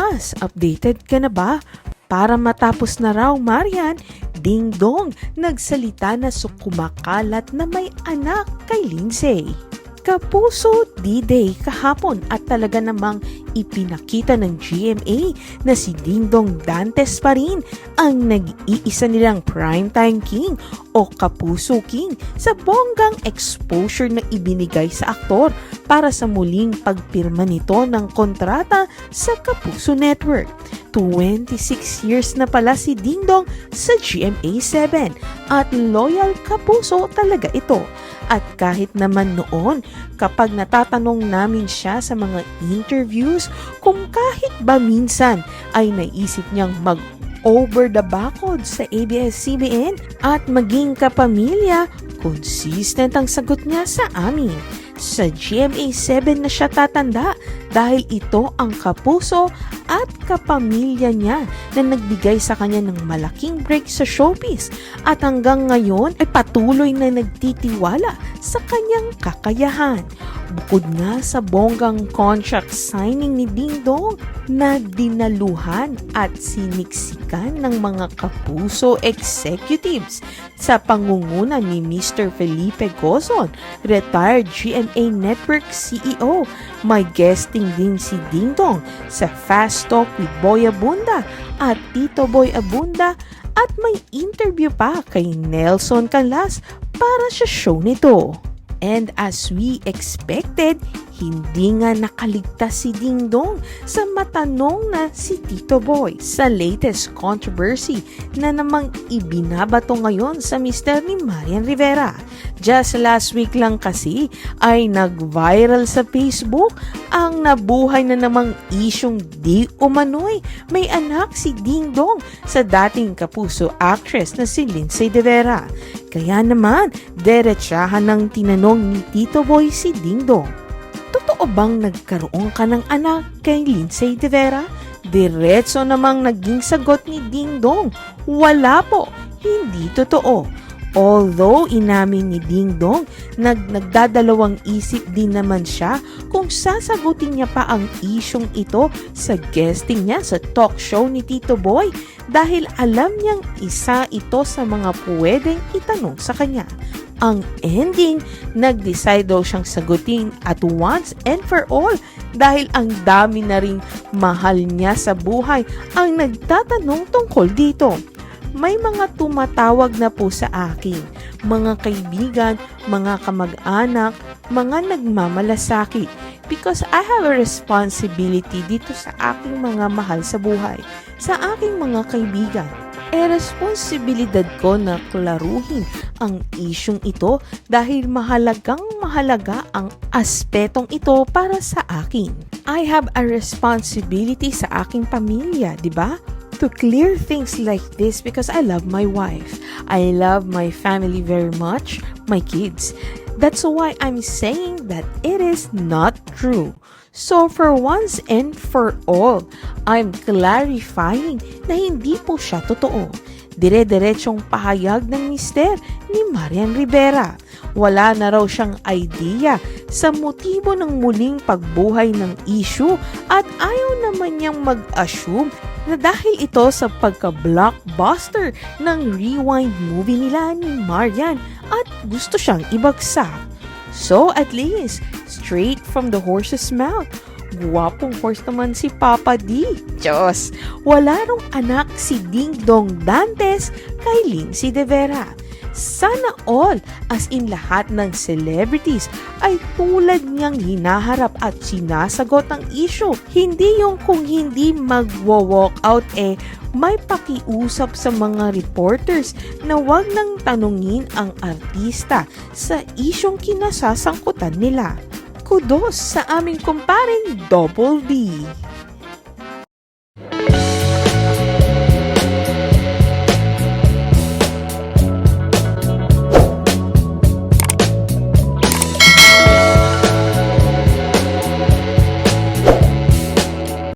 Plus, updated ka na ba? Para matapos na raw, Marian, Ding Dong nagsalita na kumakalat na may anak kay Lindsay. Kapuso D-Day kahapon at talaga namang ipinakita ng GMA na si Ding Dong Dantes pa rin ang nag-iisa nilang primetime king o Kapuso King sa bonggang exposure na ibinigay sa aktor para sa muling pagpirma nito ng kontrata sa Kapuso Network. 26 years na pala si Ding Dong sa GMA7 at loyal kapuso talaga ito. At kahit naman noon, kapag natatanong namin siya sa mga interviews kung kahit ba minsan ay naisip niyang over the bakod sa ABS-CBN at maging kapamilya, consistent ang sagot niya sa amin. Sa GMA7 na siya tatanda dahil ito ang kapuso at kapamilya niya na nagbigay sa kanya ng malaking break sa showbiz at hanggang ngayon ay patuloy na nagtitiwala sa kanyang kakayahan. Bukod nga sa bonggang contract signing ni Ding Dong na dinaluhan at siniksikan ng mga kapuso executives sa pangunguna ni Mr. Felipe Gozon, retired GMA Network CEO. May guesting din si Ding Dong sa Fast Talk with Boy Abunda at Tito Boy Abunda at may interview pa kay Nelson Canlas para sa show nito. And as we expected, hindi nga nakaligtas si Ding Dong sa matanong na si Tito Boy sa latest controversy na namang ibinabato ngayon sa mister ni Marian Rivera. Just last week lang kasi ay nag-viral sa Facebook ang nabuhay na namang isyong di umano'y may anak si Ding Dong sa dating kapuso actress na si Lindsay De Vera. Kaya naman, derechahan ng tinanong ni Tito Boy si Ding Dong. Totoo bang nagkaroon ka ng anak kay Lindsay De Vera? Diretso namang naging sagot ni Ding Dong. Wala po, hindi totoo. Although inamin ni Ding Dong, nagdadalawang isip din naman siya kung sasagutin niya pa ang isyong ito sa guesting niya sa talk show ni Tito Boy dahil alam niyang isa ito sa mga pwedeng itanong sa kanya. Ang ending, nag-decide daw siyang sagutin at once and for all dahil ang dami na ring mahal niya sa buhay ang nagtatanong tungkol dito. May mga tumatawag na po sa akin, mga kaibigan, mga kamag-anak, mga nagmamalasakit because I have a responsibility dito sa aking mga mahal sa buhay, sa aking mga kaibigan. Responsibilidad ko na klaruhin ang isyong ito dahil mahalaga ang aspetong ito para sa akin. I have a responsibility sa aking pamilya, di ba? To clear things like this because I love my wife. I love my family very much, my kids. That's why I'm saying that it is not true. So for once and for all, I'm clarifying na hindi po siya totoo. Dire-diretsong pahayag ng mister ni Marian Rivera. Wala na raw siyang idea sa motibo ng muling pagbuhay ng issue at ayaw naman niyang mag-assume na dahil ito sa pagka-blockbuster ng Rewind movie nila ni Marian at gusto siyang ibagsak. So at least, straight from the horse's mouth, guwapong horse naman si Papa D. Diyos, wala rong anak si Ding Dong Dantes kay Lindsay De Vera. Sana all, as in lahat ng celebrities, ay tulad niyang hinaharap at sinasagot ang issue. Hindi yung kung hindi magwo-walk out may pakiusap sa mga reporters na wag nang tanungin ang artista sa isyong kinasasangkutan nila. Kudos sa aming kumparing Double D.